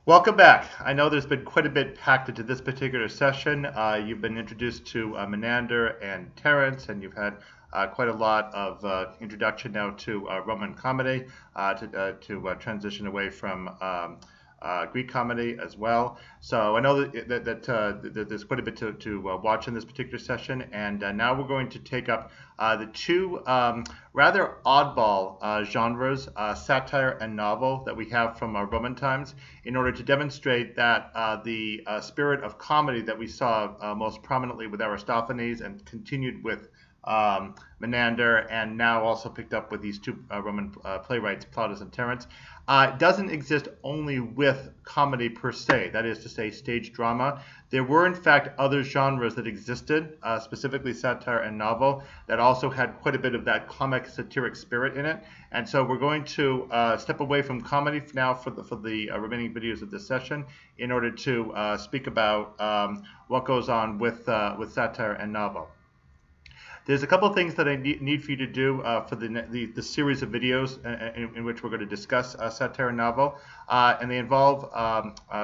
Welcome back. I know there's been quite a bit packed into this particular session. You've been introduced to Menander and Terence, and you've had quite a lot of introduction now to Roman comedy, to transition away from Greek comedy as well. So I know that there's quite a bit to watch in this particular session, and now we're going to take up the two rather oddball genres, satire and novel, that we have from Roman times, in order to demonstrate that the spirit of comedy that we saw most prominently with Aristophanes and continued with Menander, and now also picked up with these two Roman playwrights, Plautus and Terence, doesn't exist only with comedy per se, that is to say stage drama. There were in fact other genres that existed, specifically satire and novel, that also had quite a bit of that comic satiric spirit in it. And so we're going to step away from comedy now for the remaining videos of this session in order to speak about what goes on with satire and novel. There's a couple of things that I need for you to do for the series of videos in which we're going to discuss satire and novel, and they involve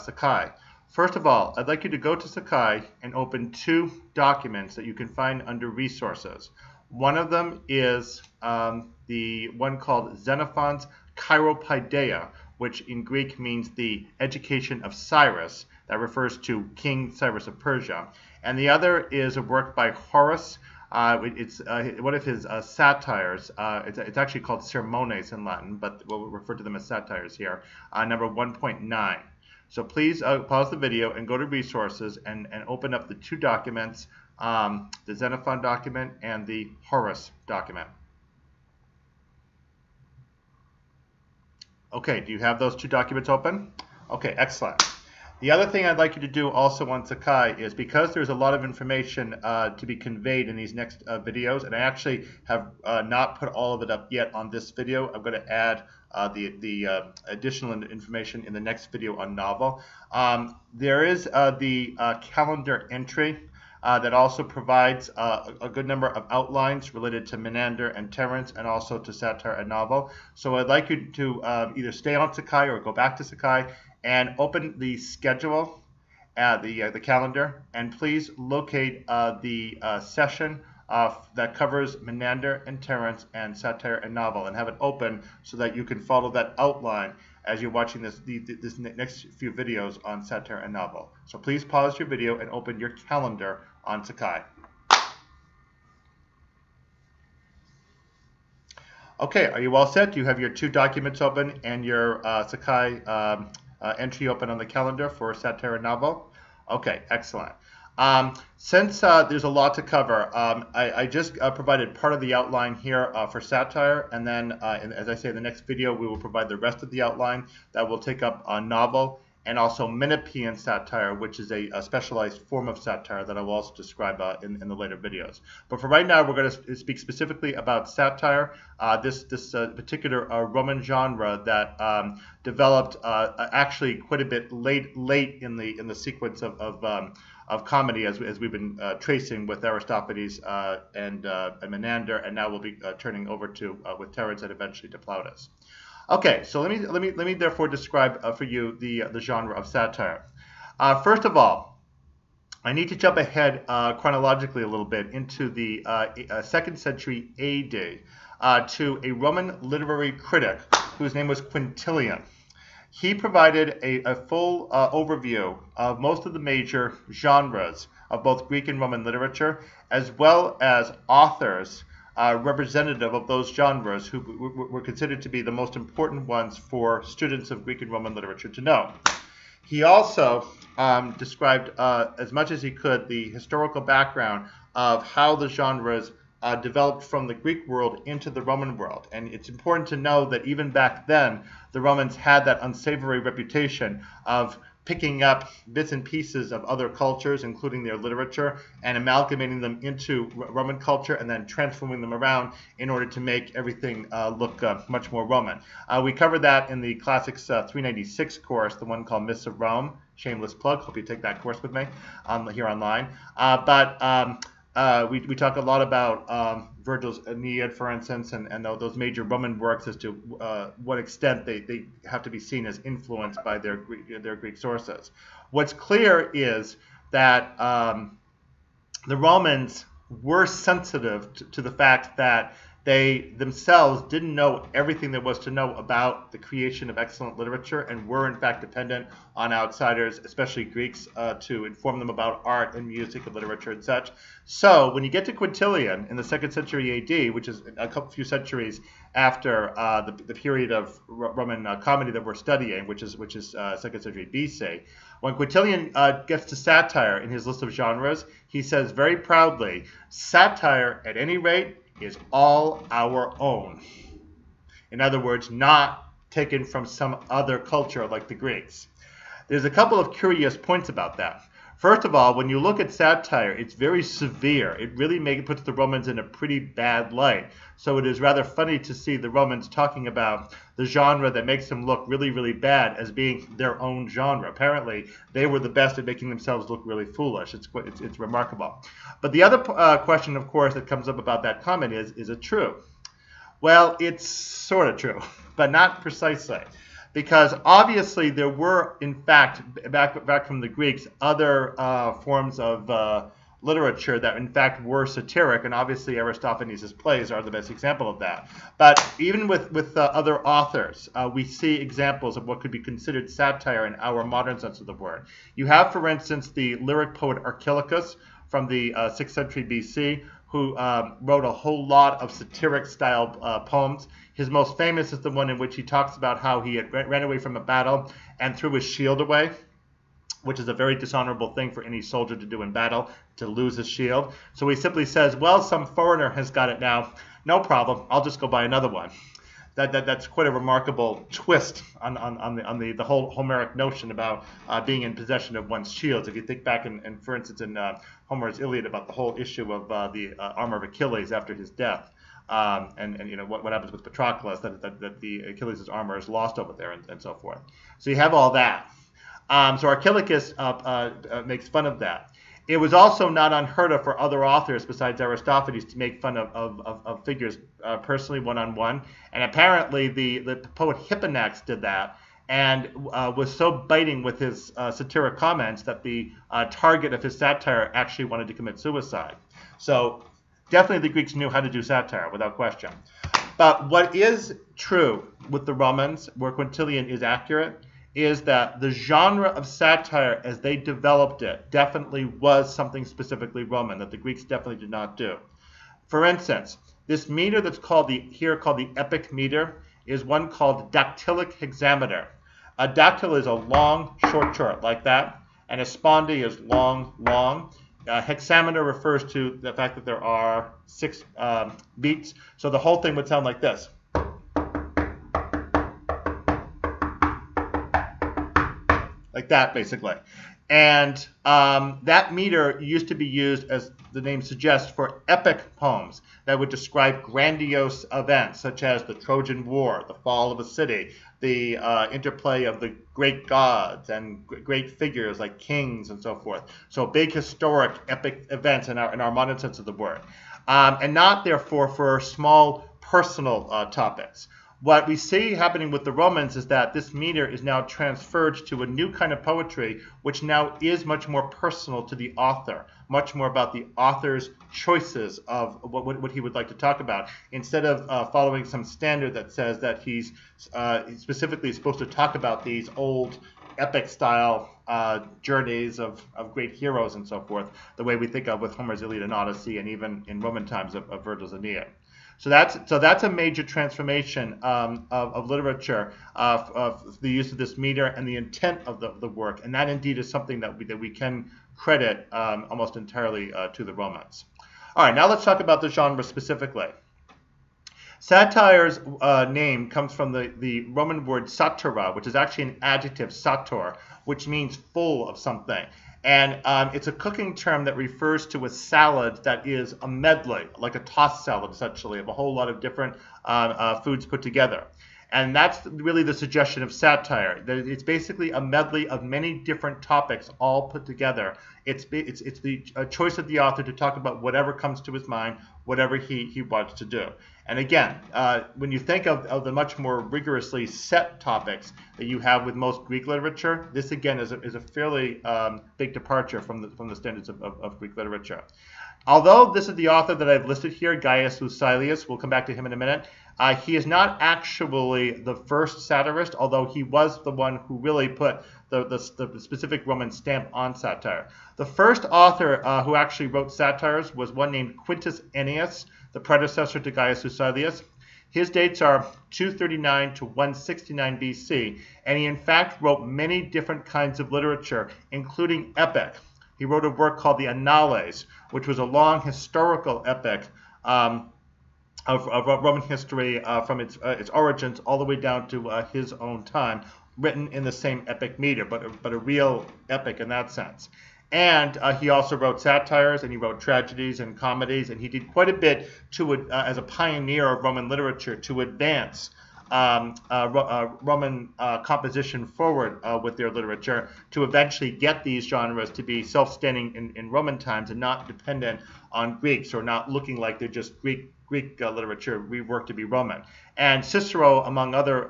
Sakai. First of all, I'd like you to go to Sakai and open two documents that you can find under resources. One of them is the one called Xenophon's Chiropaideia, which in Greek means the education of Cyrus. That refers to King Cyrus of Persia. And the other is a work by Horace. It's one of his satires. It's actually called Sermones in Latin, but we'll refer to them as satires here, number 1.9. So please pause the video and go to resources and open up the two documents, the Xenophon document and the Horace document. Okay, do you have those two documents open? Okay, excellent. The other thing I'd like you to do also on Sakai is, because there's a lot of information to be conveyed in these next videos, and I actually have not put all of it up yet on this video. I'm going to add the additional information in the next video on novel. There is the calendar entry that also provides a good number of outlines related to Menander and Terence, and also to satire and novel. So I'd like you to either stay on Sakai or go back to Sakai and open the schedule, the calendar, and please locate the session that covers Menander and Terence and satire and novel, and have it open so that you can follow that outline as you're watching this next few videos on satire and novel. So please pause your video and open your calendar on Sakai. Okay, are you all set? Do you have your two documents open and your Sakai entry open on the calendar for satire and novel? Okay, excellent. Since there's a lot to cover, I just provided part of the outline here for satire, and then, as I say, in the next video, we will provide the rest of the outline that will take up novel and also Menippean satire, which is a specialized form of satire that I will also describe in the later videos. But for right now, we're going to speak specifically about satire, this particular Roman genre that developed actually quite a bit late in the sequence of comedy, as we've been tracing with Aristophanes and Menander, and now we'll be turning over to with Terence and eventually to Plautus. Okay, so let me therefore describe for you the genre of satire. First of all, I need to jump ahead chronologically a little bit into the 2nd century AD to a Roman literary critic whose name was Quintilian. He provided a full overview of most of the major genres of both Greek and Roman literature, as well as authors representative of those genres who were considered to be the most important ones for students of Greek and Roman literature to know. He also described as much as he could the historical background of how the genres developed from the Greek world into the Roman world. And it's important to know that even back then, the Romans had that unsavory reputation of picking up bits and pieces of other cultures, including their literature, and amalgamating them into Roman culture, and then transforming them around in order to make everything look much more Roman. We covered that in the Classics 396 course, the one called Myths of Rome. Shameless plug. Hope you take that course with me here online. we talk a lot about Virgil's Aeneid, for instance, and those major Roman works as to what extent they have to be seen as influenced by their Greek sources. What's clear is that the Romans were sensitive to the fact that they themselves didn't know everything there was to know about the creation of excellent literature, and were in fact dependent on outsiders, especially Greeks, to inform them about art and music and literature and such. So when you get to Quintilian in the 2nd century AD, which is a few centuries after the period of Roman comedy that we're studying, which is 2nd century BC, when Quintilian gets to satire in his list of genres, he says very proudly, "Satire, at any rate, is all our own." In other words, not taken from some other culture like the Greeks. There's a couple of curious points about that. First of all, when you look at satire, it's very severe. It really puts the Romans in a pretty bad light. So it is rather funny to see the Romans talking about the genre that makes them look really, really bad as being their own genre. Apparently, they were the best at making themselves look really foolish. It's remarkable. But the other question, of course, that comes up about that comment is it true? Well, it's sort of true, but not precisely. Because obviously there were, in fact, back from the Greeks, other forms of literature that in fact were satiric, and obviously Aristophanes' plays are the best example of that. But even with other authors, we see examples of what could be considered satire in our modern sense of the word. You have, for instance, the lyric poet Archilochus from the 6th century BC, who wrote a whole lot of satiric-style poems. His most famous is the one in which he talks about how he had ran away from a battle and threw his shield away, which is a very dishonorable thing for any soldier to do in battle, to lose his shield. So he simply says, well, some foreigner has got it now. No problem. I'll just go buy another one. That's quite a remarkable twist on the whole Homeric notion about being in possession of one's shields. If you think back, for instance, in Homer's Iliad about the whole issue of the armor of Achilles after his death, and you know what happens with Patroclus, that the Achilles' armor is lost over there, and so forth. So you have all that. So Archilochus makes fun of that. It was also not unheard of for other authors besides Aristophanes to make fun of figures personally, one-on-one. And apparently the poet Hipponax did that, and was so biting with his satiric comments that the target of his satire actually wanted to commit suicide. So definitely the Greeks knew how to do satire, without question. But what is true with the Romans, where Quintilian is accurate, is that the genre of satire as they developed it definitely was something specifically Roman that the Greeks definitely did not do. For instance, this meter that's called the epic meter is one called dactylic hexameter. A dactyl is a long, short chart like that, and a spondy is long, long. Hexameter refers to the fact that there are 6 beats, so the whole thing would sound like this. Like that, basically. And that meter used to be used, as the name suggests, for epic poems that would describe grandiose events, such as the Trojan War, the fall of a city, the interplay of the great gods and great figures like kings and so forth. So big, historic, epic events in our modern sense of the word. And not, therefore, for small personal topics. What we see happening with the Romans is that this meter is now transferred to a new kind of poetry, which now is much more personal to the author, much more about the author's choices of what he would like to talk about, instead of following some standard that says that he's specifically supposed to talk about these old epic-style journeys of great heroes and so forth, the way we think of with Homer's Iliad and Odyssey, and even in Roman times of Virgil's Aeneid. So that's a major transformation of literature, of the use of this meter and the intent of the work, and that indeed is something that we can credit almost entirely to the Romans. All right, now let's talk about the genre specifically. Satire's name comes from the Roman word satira, which is actually an adjective, sator, which means full of something. And it's a cooking term that refers to a salad that is a medley, like a tossed salad, essentially, of a whole lot of different foods put together. And that's really the suggestion of satire. It's basically a medley of many different topics all put together. It's the choice of the author to talk about whatever comes to his mind, whatever he wants to do. And again, when you think of the much more rigorously set topics that you have with most Greek literature, this again is a fairly big departure from the standards of Greek literature. Although this is the author that I've listed here, Gaius Lucilius, we'll come back to him in a minute, he is not actually the first satirist, although he was the one who really put the specific Roman stamp on satire. The first author who actually wrote satires was one named Quintus Ennius, the predecessor to Gaius Lucilius. His dates are 239 to 169 BC, and he in fact wrote many different kinds of literature, including epic. He wrote a work called the Annales, which was a long historical epic of Roman history from its origins all the way down to his own time, written in the same epic meter, but a real epic in that sense. And he also wrote satires, and he wrote tragedies and comedies, and he did quite a bit as a pioneer of Roman literature to advance Roman composition forward with their literature, to eventually get these genres to be self-standing in Roman times and not dependent on Greeks, or not looking like they're just Greek literature reworked to be Roman. And Cicero, among other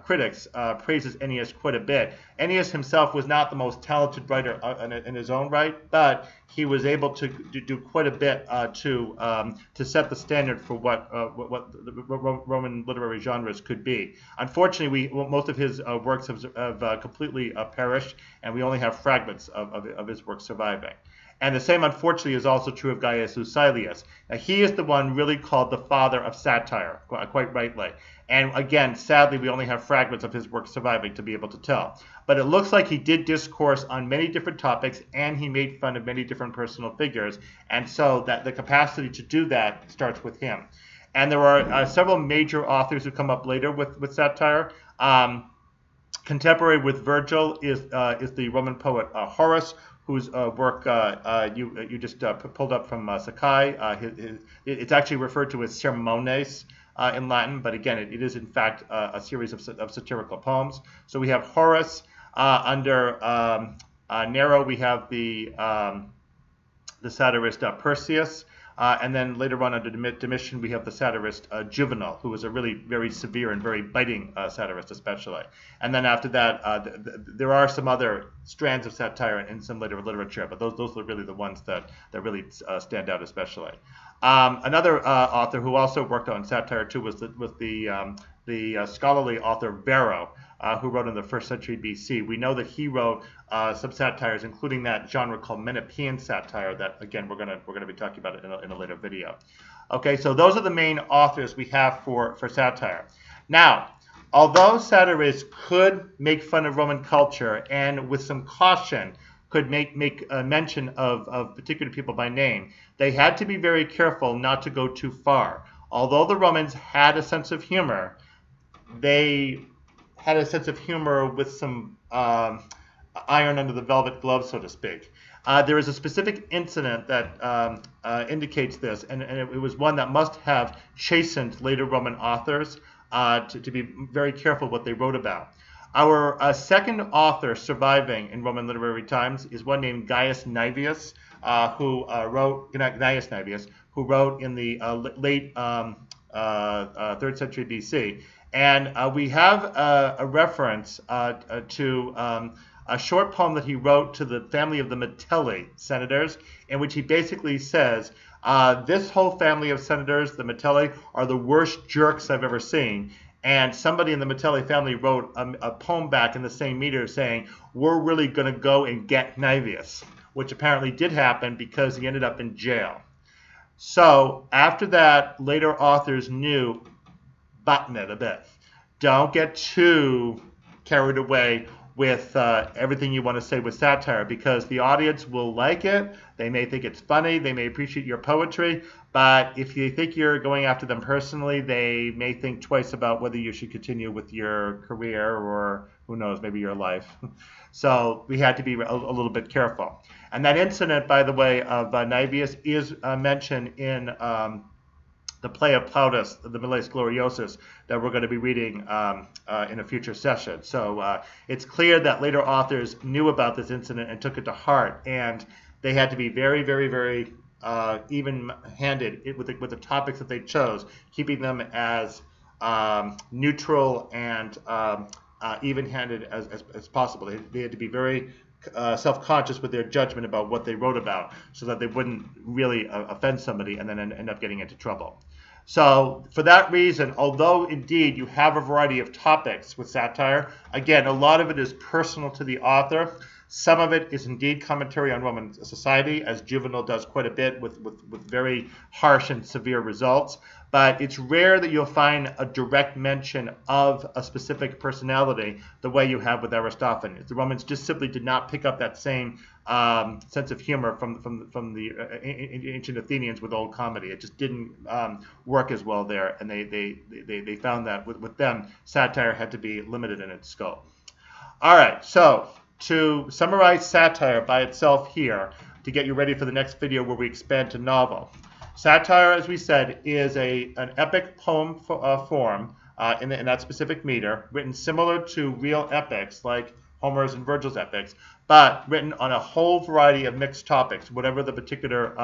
critics, praises Ennius quite a bit. Ennius himself was not the most talented writer in his own right, but he was able to do quite a bit to set the standard for what the Roman literary genres could be. Unfortunately, most of his works have completely perished, and we only have fragments of his work surviving. And the same, unfortunately, is also true of Gaius Lucilius. Now, he is the one really called the father of satire, quite rightly. And again, sadly, we only have fragments of his work surviving to be able to tell. But it looks like he did discourse on many different topics, and he made fun of many different personal figures. And so that the capacity to do that starts with him. And there are several major authors who come up later with satire. Contemporary with Virgil is the Roman poet Horace, whose work you just pulled up from Sakai. It's actually referred to as sermones in Latin, but again, it is in fact a series of satirical poems. So we have Horace. Under Nero, we have the satirist Persius. And then later on under Domitian, we have the satirist Juvenal, who was a really very severe and very biting satirist especially. And then after that, there are some other strands of satire in some later literature, but those are really the ones that really stand out especially. Another author who also worked on satire too was the scholarly author Varro, who wrote in the 1st century BC. We know that he wrote some satires, including that genre called Menippean satire that, again, we're gonna be talking about it in a later video. Okay, so those are the main authors we have for satire. Now, although satirists could make fun of Roman culture and with some caution could make mention of particular people by name, they had to be very careful not to go too far. Although the Romans had a sense of humor, they had a sense of humor with some iron under the velvet glove, so to speak. There is a specific incident that indicates this, and it was one that must have chastened later Roman authors to be very careful what they wrote about. Our second author surviving in Roman literary times is one named Gaius Naevius, who wrote in the late 3rd century BC. And we have a reference to a short poem that he wrote to the family of the Metelli senators, in which he basically says, this whole family of senators, the Metelli, are the worst jerks I've ever seen. And somebody in the Metelli family wrote a poem back in the same meter saying, we're really going to go and get Naevius, which apparently did happen because he ended up in jail. So after that, later authors knew, button it a bit. Don't get too carried away with everything you want to say with satire, because the audience will like it. They may think it's funny. They may appreciate your poetry. But if you think you're going after them personally, they may think twice about whether you should continue with your career or, who knows, maybe your life. So we had to be a little bit careful. And that incident, by the way, of Naevius is mentioned in the play of Plautus, the Milles Gloriosus, that we're going to be reading in a future session. So it's clear that later authors knew about this incident and took it to heart, and they had to be very, very, very even-handed with the topics that they chose, keeping them as neutral and even-handed as possible. They had to be very self-conscious with their judgment about what they wrote about, so that they wouldn't really offend somebody and then end up getting into trouble. So for that reason, although indeed you have a variety of topics with satire, again, a lot of it is personal to the author. Some of it is indeed commentary on Roman society, as Juvenal does quite a bit with very harsh and severe results. But it's rare that you'll find a direct mention of a specific personality the way you have with Aristophanes. The Romans just simply did not pick up that same sense of humor from the ancient Athenians with old comedy. It just didn't work as well there, and they found that with them, satire had to be limited in its scope. All right, so to summarize satire by itself here, to get you ready for the next video where we expand to novel. Satire, as we said, is an epic poem form in that specific meter, written similar to real epics like Homer's and Virgil's epics, but written on a whole variety of mixed topics, whatever the particular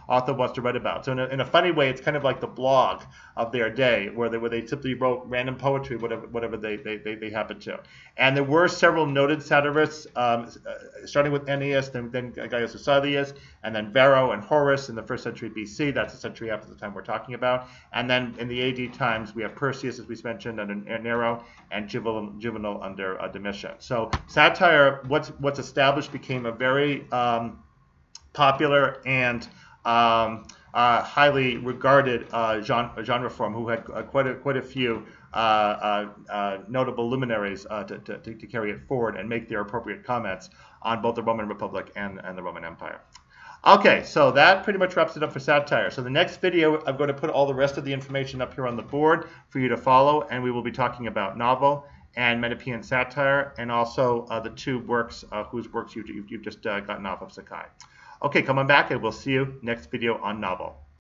author wants to write about. So in a funny way, it's kind of like the blog of their day, where they simply wrote random poetry, whatever they happened to. And there were several noted satirists, starting with Ennius, then Gaius Lucilius, and then Varro and Horace in the 1st century BC. That's a century after the time we're talking about. And then in the AD times, we have Persius, as we mentioned, under Nero, and Juvenal under Domitian. So satire, what's established, became a very popular and highly regarded genre form, who had quite a few notable luminaries to carry it forward and make their appropriate comments on both the Roman Republic and the Roman Empire. Okay, so that pretty much wraps it up for satire. So the next video, I'm going to put all the rest of the information up here on the board for you to follow, and we will be talking about novel and Menippean satire, and also the two works whose works you've just gotten off of Sakai. Okay, come on back, and we'll see you next video on novel.